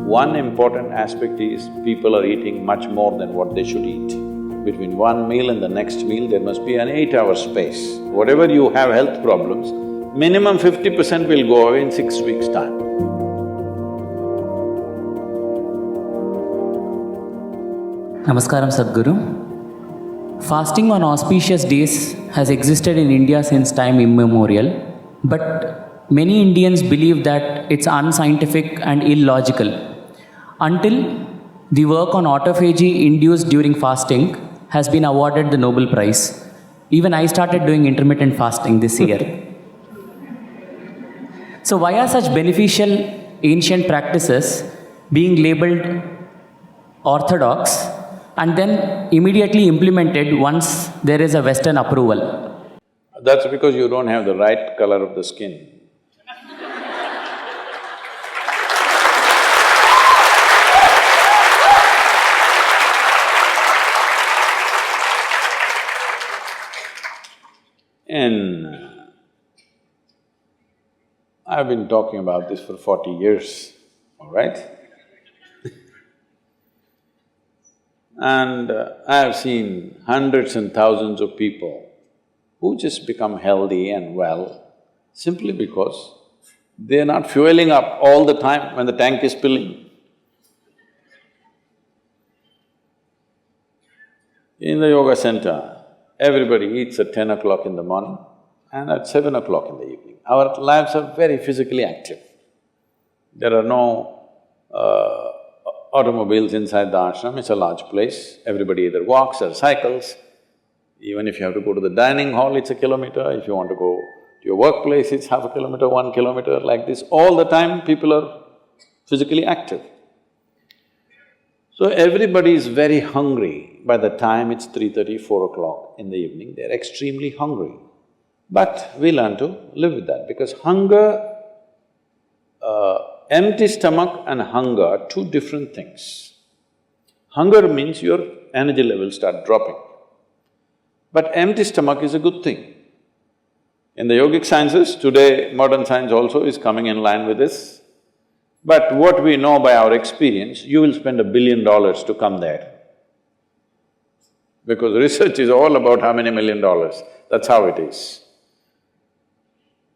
One important aspect is people are eating much more than what they should eat. Between one meal and the next meal, there must be an 8-hour space. Whatever you have health problems, minimum 50% will go away in 6 weeks' time. Namaskaram, Sadhguru. Fasting on auspicious days has existed in India since time immemorial, but many Indians believe that it's unscientific and illogical. Until the work on autophagy induced during fasting has been awarded the Nobel Prize. Even I started doing intermittent fasting this year. So why are such beneficial ancient practices being labeled orthodox and then immediately implemented once there is a Western approval? That's because you don't have the right color of the skin. I've been talking about this for 40 years, all right? And I have seen hundreds and thousands of people who just become healthy and well simply because they're not fueling up all the time when the tank is filling. In the yoga center, everybody eats at 10 o'clock in the morning and at 7 o'clock in the evening. Our lives are very physically active. There are no automobiles inside the ashram, it's a large place. Everybody either walks or cycles. Even if you have to go to the dining hall, it's a kilometer. If you want to go to your workplace, it's half a kilometer, 1 kilometer, like this. All the time, people are physically active. So everybody is very hungry. By the time it's 3:30, 4 o'clock in the evening, they're extremely hungry. But we learn to live with that because hunger, empty stomach and hunger are two different things. Hunger means your energy levels start dropping. But empty stomach is a good thing. In the yogic sciences, today modern science also is coming in line with this. But what we know by our experience, you will spend $1 billion to come there. Because research is all about how many $1 million, that's how it is.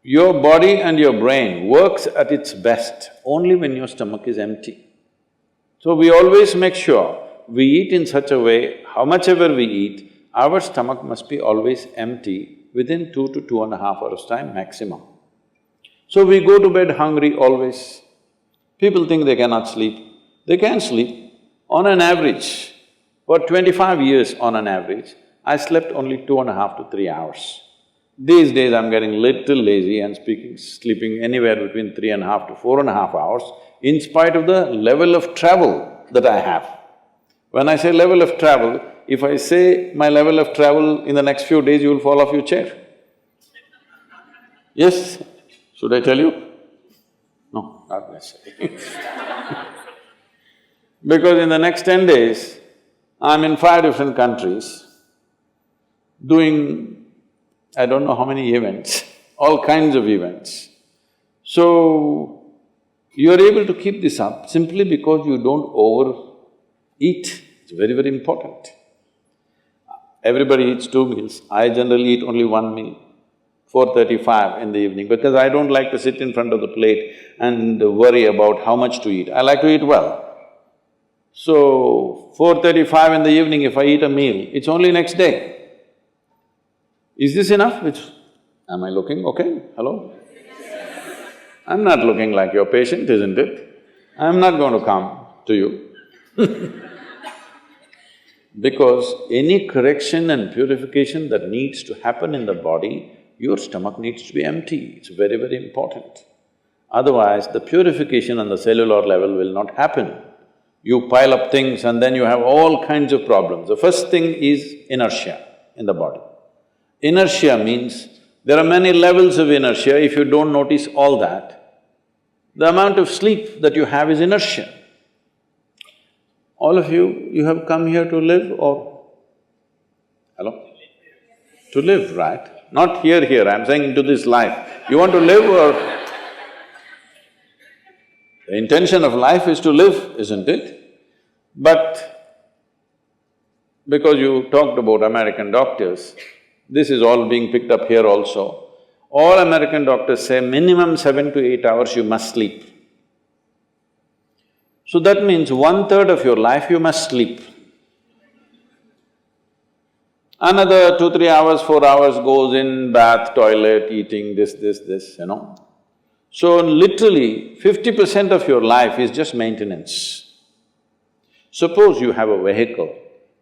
Your body and your brain works at its best only when your stomach is empty. So we always make sure we eat in such a way, how much ever we eat, our stomach must be always empty within 2 to 2.5 hours' time maximum. So we go to bed hungry always. People think they cannot sleep. They can sleep. On an average, for 25 years on an average, I slept only 2.5 to 3 hours. These days I'm getting little lazy and sleeping anywhere between 3.5 to 4.5 hours in spite of the level of travel that I have. When I say level of travel, if I say my level of travel in the next few days, you will fall off your chair. Yes? Should I tell you? No, not necessarily. Because in the next 10 days, I'm in 5 different countries doing I don't know how many events, all kinds of events. So, you're able to keep this up simply because you don't overeat. It's very, very important. Everybody eats 2 meals. I generally eat only 1 meal, 4:35 in the evening, because I don't like to sit in front of the plate and worry about how much to eat. I like to eat well. So, 4:35 in the evening, if I eat a meal, it's only next day. Is this enough? Am I looking okay? Hello? I'm not looking like your patient, isn't it? I'm not going to come to you because any correction and purification that needs to happen in the body, your stomach needs to be empty. It's very, very important. Otherwise, the purification on the cellular level will not happen. You pile up things and then you have all kinds of problems. The first thing is inertia in the body. Inertia means there are many levels of inertia. If you don't notice all that, the amount of sleep that you have is inertia. All of you have come here to live or… Hello? To live, right? Not here, I'm saying into this life. You want to live or… The intention of life is to live, isn't it? But because you talked about American doctors, this is all being picked up here also. All American doctors say minimum 7 to 8 hours you must sleep. So that means 1/3 of your life you must sleep. Another 2, 3 hours, 4 hours goes in bath, toilet, eating, this, you know. So literally 50% of your life is just maintenance. Suppose you have a vehicle,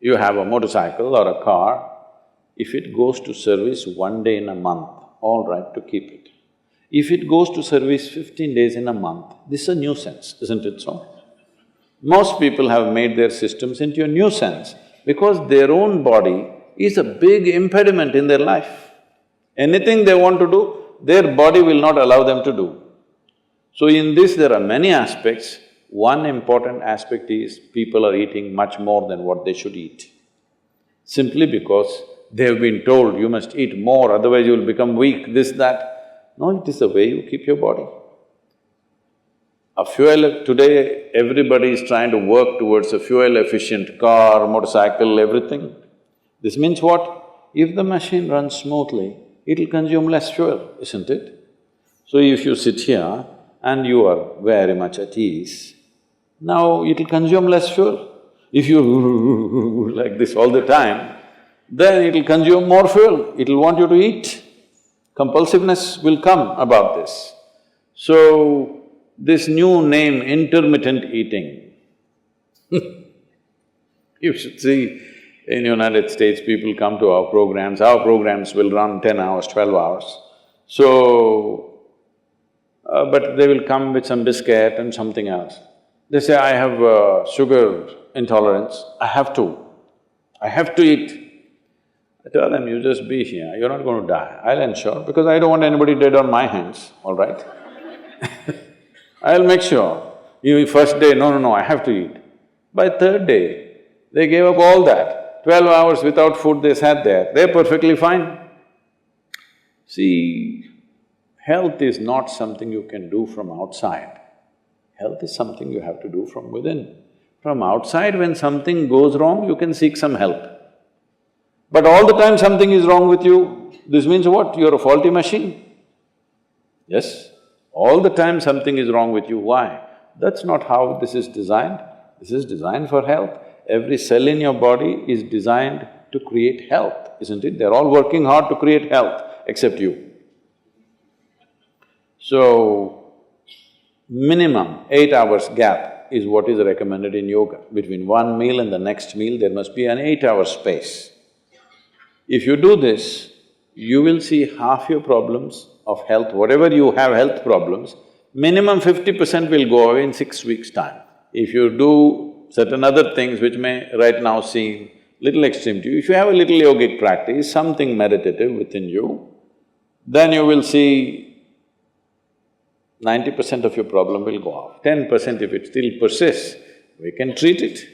you have a motorcycle or a car, if it goes to service 1 day in a month, all right to keep it. If it goes to service 15 days in a month, this is a nuisance, isn't it so? Most people have made their systems into a nuisance because their own body is a big impediment in their life. Anything they want to do, their body will not allow them to do. So in this there are many aspects. One important aspect is people are eating much more than what they should eat. Simply because they have been told, you must eat more, otherwise you will become weak, this, that. No, it is the way you keep your body. Today everybody is trying to work towards a fuel-efficient car, motorcycle, everything. This means what? If the machine runs smoothly, it'll consume less fuel, isn't it? So if you sit here and you are very much at ease, now it'll consume less fuel. If you like this all the time, then it'll consume more fuel, it'll want you to eat. Compulsiveness will come about this. So, this new name, intermittent eating you should see, in United States, people come to our programs will run 10 hours, 12 hours. So, but they will come with some biscuit and something else. They say, I have sugar intolerance, I have to eat. I tell them, you just be here, you're not going to die, I'll ensure, because I don't want anybody dead on my hands, all right? I'll make sure. You first day, no, I have to eat. By third day, they gave up all that. 12 hours without food they sat there, they're perfectly fine. See, health is not something you can do from outside. Health is something you have to do from within. From outside, when something goes wrong, you can seek some help. But all the time something is wrong with you, this means what? You're a faulty machine. Yes? All the time something is wrong with you, why? That's not how this is designed. This is designed for health. Every cell in your body is designed to create health, isn't it? They're all working hard to create health, except you. So, minimum 8 hours gap is what is recommended in yoga. Between one meal and the next meal, there must be an 8-hour space. If you do this, you will see half your problems of health, whatever you have health problems, minimum 50% will go away in 6 weeks' time. If you do certain other things which may right now seem little extreme to you, if you have a little yogic practice, something meditative within you, then you will see 90% of your problem will go off. 10% if it still persists, we can treat it.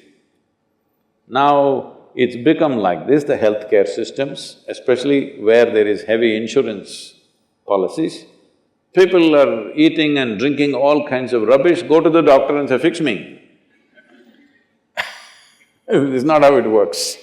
Now, it's become like this, the healthcare systems, especially where there is heavy insurance policies. People are eating and drinking all kinds of rubbish, go to the doctor and say, fix me. This is not how it works